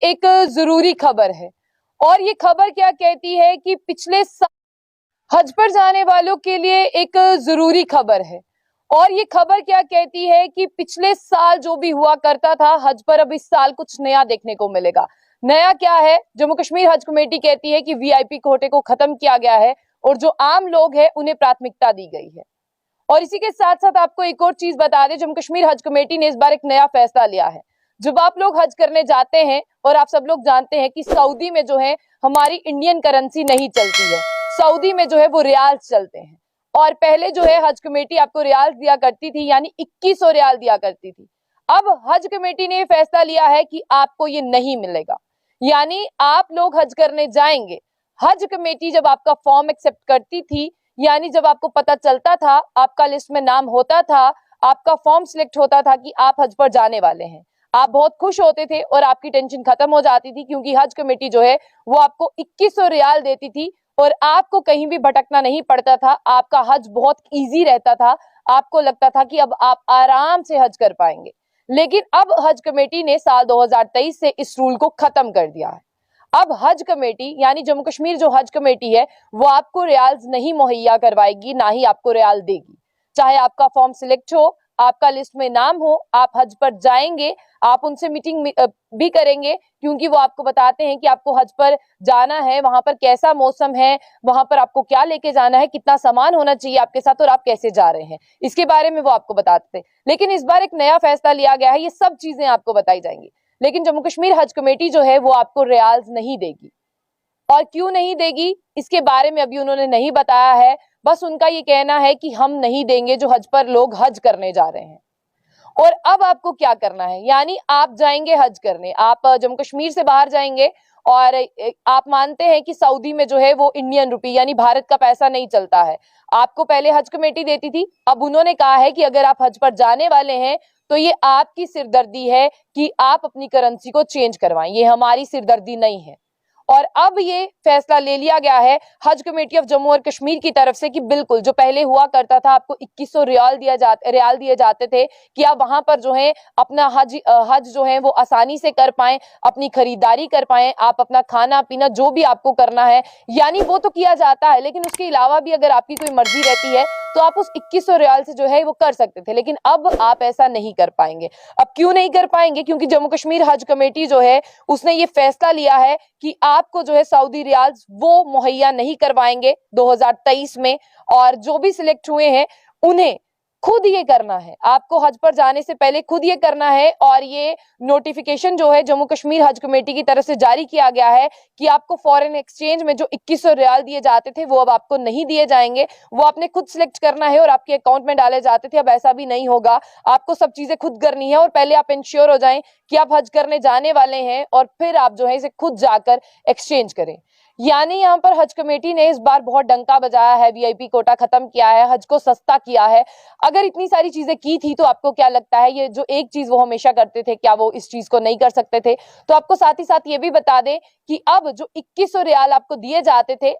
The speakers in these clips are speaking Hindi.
एक जरूरी खबर है। और ये खबर क्या कहती है कि पिछले साल हज पर जाने वालों के लिए एक जरूरी खबर है। और ये खबर क्या कहती है कि पिछले साल जो भी हुआ करता था हज पर, अब इस साल कुछ नया देखने को मिलेगा। नया क्या है? जम्मू कश्मीर हज कमेटी कहती है कि वीआईपी कोटे को खत्म किया गया है और जो आम लोग हैं उन्हें प्राथमिकता दी गई है। और इसी के साथ साथ आपको एक और चीज बता दें, जम्मू कश्मीर हज कमेटी ने इस बार एक नया फैसला लिया है। जब आप लोग हज करने जाते हैं, और आप सब लोग जानते हैं कि सऊदी में जो है हमारी इंडियन करेंसी नहीं चलती है, सऊदी में जो है वो रियाल्स चलते हैं। और पहले जो है हज कमेटी आपको रियाल्स दिया करती थी, यानी 2100 रियाल दिया करती थी। अब हज कमेटी ने फैसला लिया है कि आपको ये नहीं मिलेगा, यानी आप लोग हज करने जाएंगे, हज कमेटी जब आपका फॉर्म एक्सेप्ट करती थी, यानी जब आपको पता चलता था, आपका लिस्ट में नाम होता था, आपका फॉर्म सिलेक्ट होता था कि आप हज पर जाने वाले हैं, आप बहुत खुश होते थे और आपकी टेंशन खत्म हो जाती थी, क्योंकि हज कमेटी जो है वो आपको 2100 रियाल देती थी और आपको कहीं भी भटकना नहीं पड़ता था। आपका हज बहुत इजी रहता था, आपको लगता था कि अब आप आराम से हज कर पाएंगे। लेकिन अब हज कमेटी ने साल 2023 से इस रूल को खत्म कर दिया है। अब हज कमेटी यानी जम्मू कश्मीर जो हज कमेटी है वो आपको रियाल्स नहीं मुहैया करवाएगी, ना ही आपको रियाल देगी। चाहे आपका फॉर्म सिलेक्ट हो, आपका लिस्ट में नाम हो, आप हज पर जाएंगे, आप उनसे मीटिंग भी करेंगे, क्योंकि वो आपको बताते हैं कि आपको हज पर जाना है, वहां पर कैसा मौसम है, वहां पर आपको क्या लेके जाना है, कितना सामान होना चाहिए आपके साथ और आप कैसे जा रहे हैं, इसके बारे में वो आपको बताते हैं। लेकिन इस बार एक नया फैसला लिया गया है, ये सब चीजें आपको बताई जाएंगी, लेकिन जम्मू कश्मीर हज कमेटी जो है वो आपको रियाल्स नहीं देगी। और क्यों नहीं देगी इसके बारे में अभी उन्होंने नहीं बताया है, बस उनका ये कहना है कि हम नहीं देंगे जो हज पर लोग हज करने जा रहे हैं। और अब आपको क्या करना है, यानी आप जाएंगे हज करने, आप जम्मू कश्मीर से बाहर जाएंगे और आप मानते हैं कि सऊदी में जो है वो इंडियन रुपी यानी भारत का पैसा नहीं चलता है, आपको पहले हज कमेटी देती थी। अब उन्होंने कहा है कि अगर आप हज पर जाने वाले हैं तो ये आपकी सिरदर्दी है कि आप अपनी करेंसी को चेंज करवाएं, ये हमारी सिरदर्दी नहीं है। और अब ये फैसला ले लिया गया है हज कमेटी ऑफ जम्मू और कश्मीर की तरफ से कि बिल्कुल जो पहले हुआ करता था, आपको 2100 रियाल दिए जाते थे कि आप वहां पर जो है अपना हज जो है वो आसानी से कर पाएं, अपनी खरीदारी कर पाएं, आप अपना खाना पीना जो भी आपको करना है, यानी वो तो किया जाता है, लेकिन उसके अलावा भी अगर आपकी कोई मर्जी रहती है तो आप उस 2100 रियाल से जो है वो कर सकते थे। लेकिन अब आप ऐसा नहीं कर पाएंगे। अब क्यों नहीं कर पाएंगे? क्योंकि जम्मू कश्मीर हज कमेटी जो है उसने ये फैसला लिया है कि आपको जो है सऊदी रियाल्स वो मुहैया नहीं करवाएंगे 2023 में, और जो भी सिलेक्ट हुए हैं उन्हें खुद ये करना है, आपको हज पर जाने से पहले खुद ये करना है। और ये नोटिफिकेशन जो है जम्मू कश्मीर हज कमेटी की तरफ से जारी किया गया है कि आपको फॉरेन एक्सचेंज में जो 2100 रियाल दिए जाते थे वो अब आपको नहीं दिए जाएंगे, वो आपने खुद सिलेक्ट करना है और आपके अकाउंट में डाले जाते थे, अब ऐसा भी नहीं होगा। आपको सब चीजें खुद करनी है और पहले आप इंश्योर हो जाएं कि आप हज करने जाने वाले हैं और फिर आप जो है इसे खुद जाकर एक्सचेंज करें। यानी यहाँ पर हज कमेटी ने इस बार बहुत डंका बजाया है, वीआईपी कोटा खत्म किया है, हज को सस्ता किया है। अगर इतनी सारी चीजें की थी तो आपको क्या लगता है ये जो एक चीज वो हमेशा करते थे, क्या वो इस चीज को नहीं कर सकते थे? तो आपको साथ ही साथ ये भी बता दें कि अब जो 2100 रियाल आपको दिए जाते थे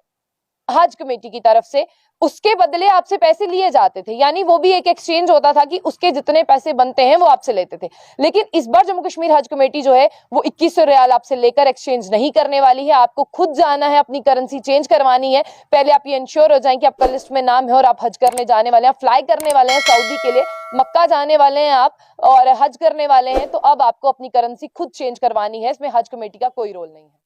हज कमेटी की तरफ से, उसके बदले आपसे पैसे लिए जाते थे, यानी वो भी एक एक्सचेंज होता था कि उसके जितने पैसे बनते हैं वो आपसे लेते थे। लेकिन इस बार जम्मू कश्मीर हज कमेटी जो है वो 2100 रियाल आपसे लेकर एक्सचेंज नहीं करने वाली है, आपको खुद जाना है, अपनी करेंसी चेंज करवानी है। पहले आप ये इंश्योर हो जाएं कि आपका लिस्ट में नाम है और आप हज करने जाने वाले हैं, फ्लाई करने वाले हैं सऊदी के लिए, मक्का जाने वाले हैं आप और हज करने वाले हैं, तो अब आपको अपनी करेंसी खुद चेंज करवानी है, इसमें हज कमेटी का कोई रोल नहीं है।